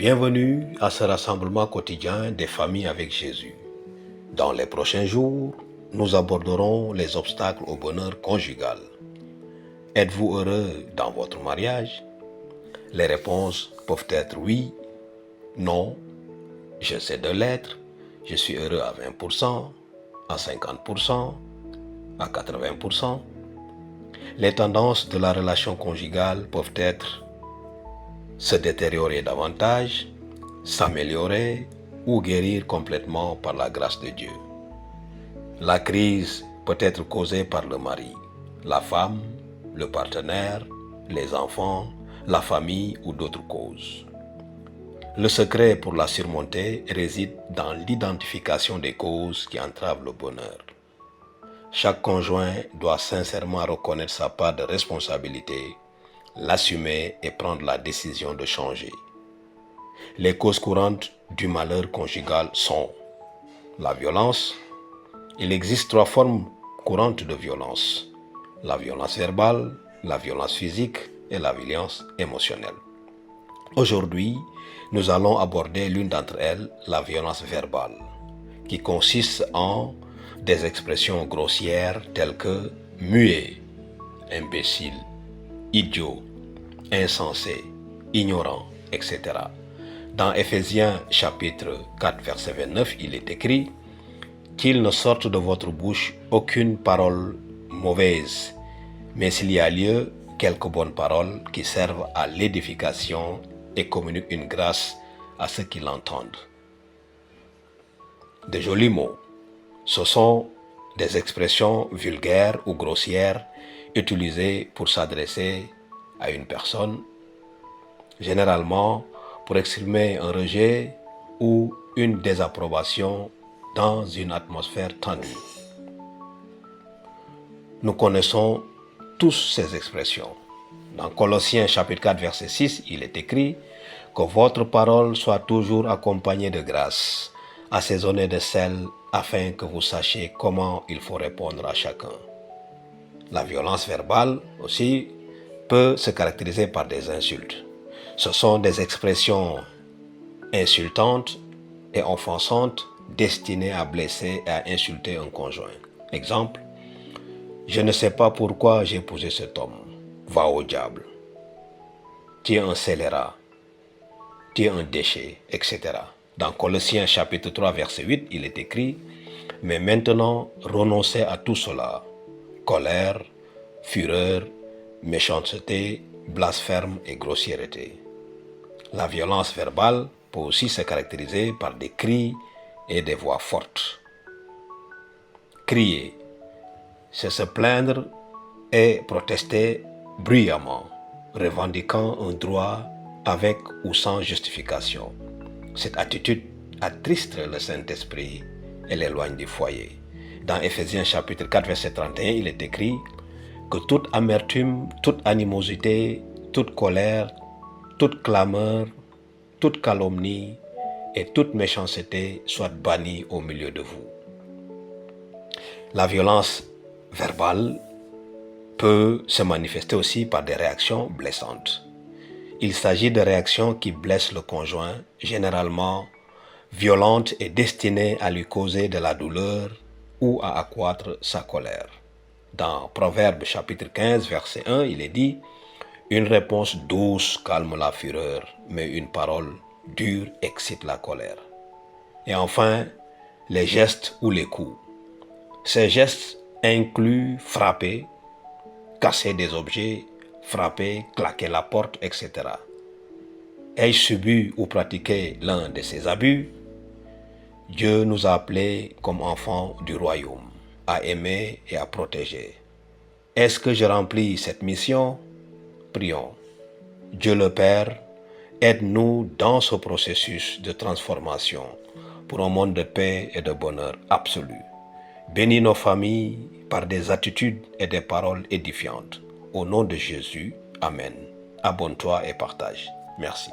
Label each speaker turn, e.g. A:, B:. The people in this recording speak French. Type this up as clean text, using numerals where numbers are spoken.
A: Bienvenue à ce rassemblement quotidien des familles avec Jésus. Dans les prochains jours, nous aborderons les obstacles au bonheur conjugal. Êtes-vous heureux dans votre mariage? Les réponses peuvent être oui, non, j'essaie de l'être, je suis heureux à 20%, à 50%, à 80%. Les tendances de la relation conjugale peuvent être se détériorer davantage, s'améliorer ou guérir complètement par la grâce de Dieu. La crise peut être causée par le mari, la femme, le partenaire, les enfants, la famille ou d'autres causes. Le secret pour la surmonter réside dans l'identification des causes qui entravent le bonheur. Chaque conjoint doit sincèrement reconnaître sa part de responsabilité, l'assumer et prendre la décision de changer. Les causes courantes du malheur conjugal sont la violence. Il existe 3 formes courantes de violence: la violence verbale, la violence physique et la violence émotionnelle. Aujourd'hui, nous allons aborder l'une d'entre elles, la violence verbale, qui consiste en des expressions grossières telles que muet, imbécile, idiot, insensé, ignorant, etc. Dans Ephésiens chapitre 4 verset 29, il est écrit « Qu'il ne sorte de votre bouche aucune parole mauvaise, mais s'il y a lieu, quelques bonnes paroles qui servent à l'édification et communiquent une grâce à ceux qui l'entendent. » De jolis mots. Ce sont des expressions vulgaires ou grossières utilisées pour s'adresser à une personne, généralement pour exprimer un rejet ou une désapprobation dans une atmosphère tendue. Nous connaissons tous ces expressions. Dans Colossiens chapitre 4 verset 6, il est écrit « Que votre parole soit toujours accompagnée de grâce, assaisonnée de sel, afin que vous sachiez comment il faut répondre à chacun. » La violence verbale aussi peut se caractériser par des insultes. Ce sont des expressions insultantes et offensantes destinées à blesser et à insulter un conjoint. Exemple, je ne sais pas pourquoi j'ai épousé cet homme. Va au diable. Tu es un scélérat. Tu es un déchet, etc. Dans Colossiens chapitre 3 verset 8, il est écrit « Mais maintenant, renoncez à tout cela. Colère, fureur, méchanceté, blasphème et grossièreté. » La violence verbale peut aussi se caractériser par des cris et des voix fortes. Crier, c'est se plaindre et protester bruyamment, revendiquant un droit avec ou sans justification. Cette attitude attriste le Saint-Esprit et l'éloigne du foyer. Dans Ephésiens chapitre 4 verset 31, il est écrit que toute amertume, toute animosité, toute colère, toute clameur, toute calomnie et toute méchanceté soient bannies au milieu de vous. La violence verbale peut se manifester aussi par des réactions blessantes. Il s'agit de réactions qui blessent le conjoint, généralement violentes et destinées à lui causer de la douleur ou à accroître sa colère. Dans Proverbes chapitre 15 verset 1, il est dit « Une réponse douce calme la fureur, mais une parole dure excite la colère. » Et enfin, les gestes ou les coups. Ces gestes incluent frapper, casser des objets, frapper, claquer la porte, etc. Ai-je subi ou pratiqué l'un de ces abus? Dieu nous a appelés comme enfants du royaume, à aimer et à protéger. Est-ce que je remplis cette mission? Prions. Dieu le Père, aide-nous dans ce processus de transformation pour un monde de paix et de bonheur absolu. Bénis nos familles par des attitudes et des paroles édifiantes. Au nom de Jésus, Amen. Abonne-toi et partage. Merci.